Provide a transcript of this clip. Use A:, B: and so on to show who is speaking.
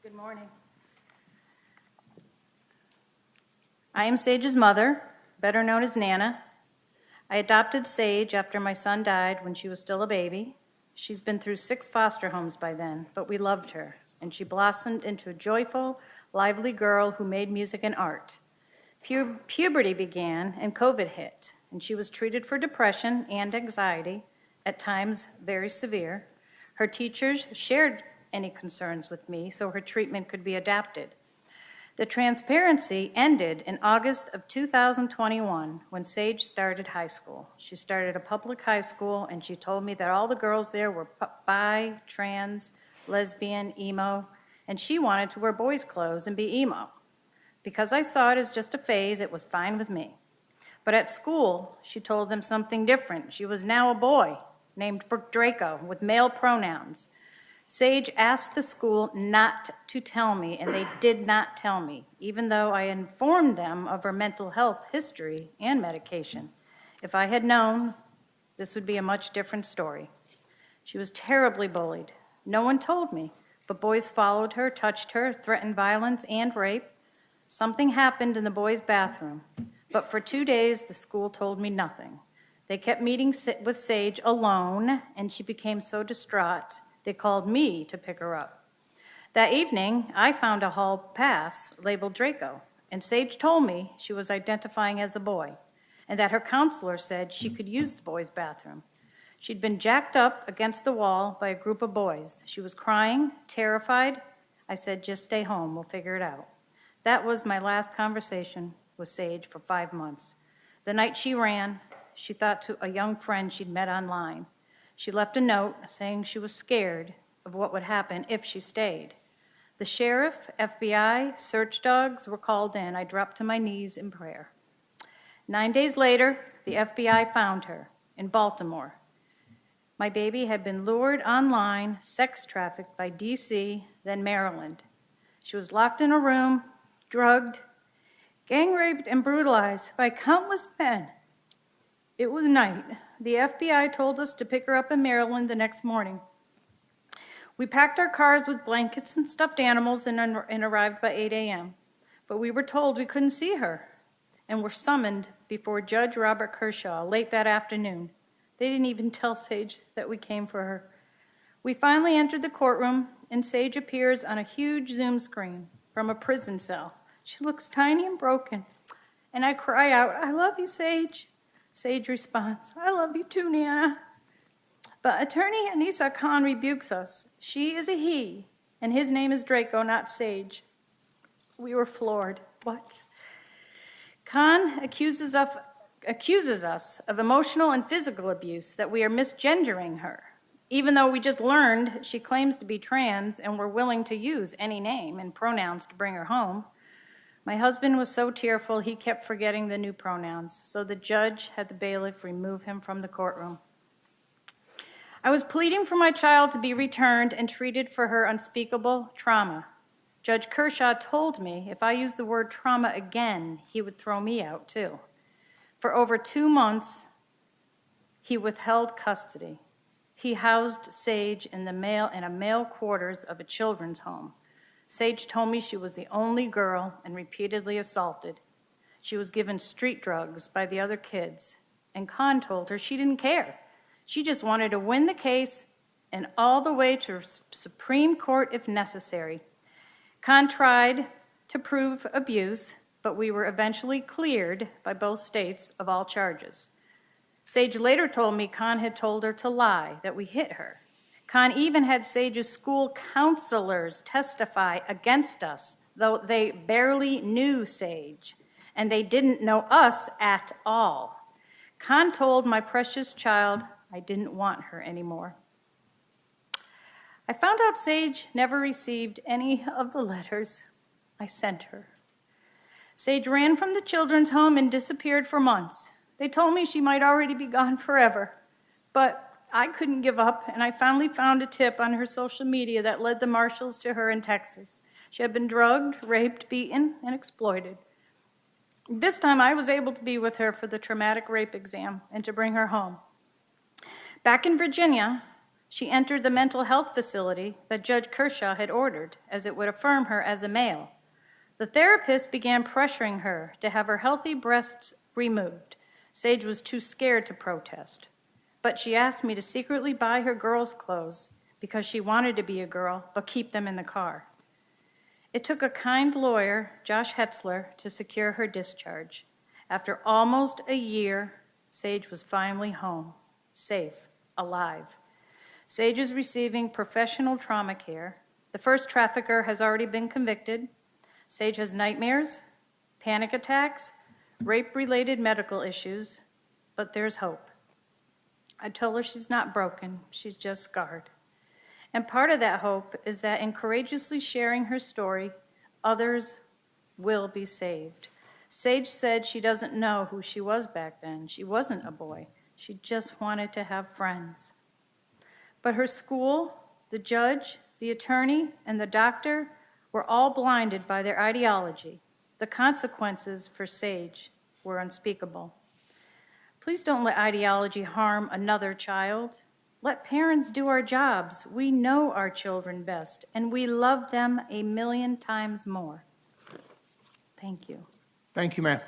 A: Good morning. I am Sage's mother, better known as Nana. I adopted Sage after my son died when she was still a baby. She's been through 6 foster homes by then, but we loved her, and she blossomed into a joyful, lively girl who made music and art. Puberty began and COVID hit, and she was treated for depression and anxiety, at times very severe. Her teachers shared any concerns with me so her treatment could be adapted. The transparency ended in August of 2021 when Sage started high school. She started a public high school, and she told me that all the girls there were bi, trans, lesbian, emo, and she wanted to wear boys' clothes and be emo. Because I saw it as just a phase, it was fine with me. But at school, she told them something different. She was now a boy named Draco with male pronouns. Sage asked the school not to tell me, and they did not tell me, even though I informed them of her mental health history and medication. If I had known, this would be a much different story. She was terribly bullied. No one told me, but boys followed her, touched her, threatened violence and rape. Something happened in the boys' bathroom, but for 2 days, the school told me nothing. They kept meeting with Sage alone, and she became so distraught, they called me to pick her up. That evening, I found a hall pass labeled Draco, and Sage told me she was identifying as a boy, and that her counselor said she could use the boys' bathroom. She'd been jacked up against the wall by a group of boys. She was crying, terrified. I said, just stay home, we'll figure it out. That was my last conversation with Sage for 5 months. The night she ran, she thought to a young friend she'd met online. She left a note saying she was scared of what would happen if she stayed. The sheriff, FBI, search dogs were called in. I dropped to my knees in prayer. 9 days later, the FBI found her in Baltimore. My baby had been lured online, sex trafficked by DC, then Maryland. She was locked in a room, drugged, gang raped, and brutalized by countless men. It was night. The FBI told us to pick her up in Maryland the next morning. We packed our cars with blankets and stuffed animals and arrived by 8 a.m. But we were told we couldn't see her and were summoned before Judge Robert Kershaw late that afternoon. They didn't even tell Sage that we came for her. We finally entered the courtroom, and Sage appears on a huge Zoom screen from a prison cell. She looks tiny and broken, and I cry out, "I love you, Sage." Sage responds, "I love you too, Nana." But attorney Anissa Khan rebukes us. She is a he, and his name is Draco, not Sage. We were floored. What? Khan accuses us of emotional and physical abuse, that we are misgendering her. Even though we just learned she claims to be trans and we're willing to use any name and pronouns to bring her home. My husband was so tearful he kept forgetting the new pronouns, so the judge had the bailiff remove him from the courtroom. I was pleading for my child to be returned and treated for her unspeakable trauma. Judge Kershaw told me if I used the word trauma again, he would throw me out too. For over 2 months, he withheld custody. He housed Sage in a male quarters of a children's home. Sage told me she was the only girl and repeatedly assaulted. She was given street drugs by the other kids, and Khan told her she didn't care. She just wanted to win the case and all the way to Supreme Court if necessary. Khan tried to prove abuse, but we were eventually cleared by both states of all charges. Sage later told me Khan had told her to lie, that we hit her. Khan even had Sage's school counselors testify against us, though they barely knew Sage, and they didn't know us at all. Khan told my precious child I didn't want her anymore. I found out Sage never received any of the letters I sent her. Sage ran from the children's home and disappeared for months. They told me she might already be gone forever, but I couldn't give up, and I finally found a tip on her social media that led the marshals to her in Texas. She had been drugged, raped, beaten, and exploited. This time I was able to be with her for the traumatic rape exam and to bring her home. Back in Virginia, She entered the mental health facility that Judge Kershaw had ordered, as it would affirm her as a male. The therapist began pressuring her to have her healthy breasts removed. Sage was too scared to protest, but she asked me to secretly buy her girls' clothes because she wanted to be a girl, but keep them in the car. It took a kind lawyer, Josh Hetzler, to secure her discharge. After almost a year, Sage was finally home, safe, alive. Sage is receiving professional trauma care. The first trafficker has already been convicted. Sage has nightmares, panic attacks, rape-related medical issues, but there's hope. I told her she's not broken, she's just scarred. And part of that hope is that in courageously sharing her story, others will be saved. Sage said she doesn't know who she was back then. She wasn't a boy. She just wanted to have friends. But her school, the judge, the attorney, and the doctor were all blinded by their ideology. The consequences for Sage were unspeakable. Please don't let ideology harm another child. Let parents do our jobs. We know our children best, and we love them 1,000,000 times more. Thank you.
B: Thank you, ma'am.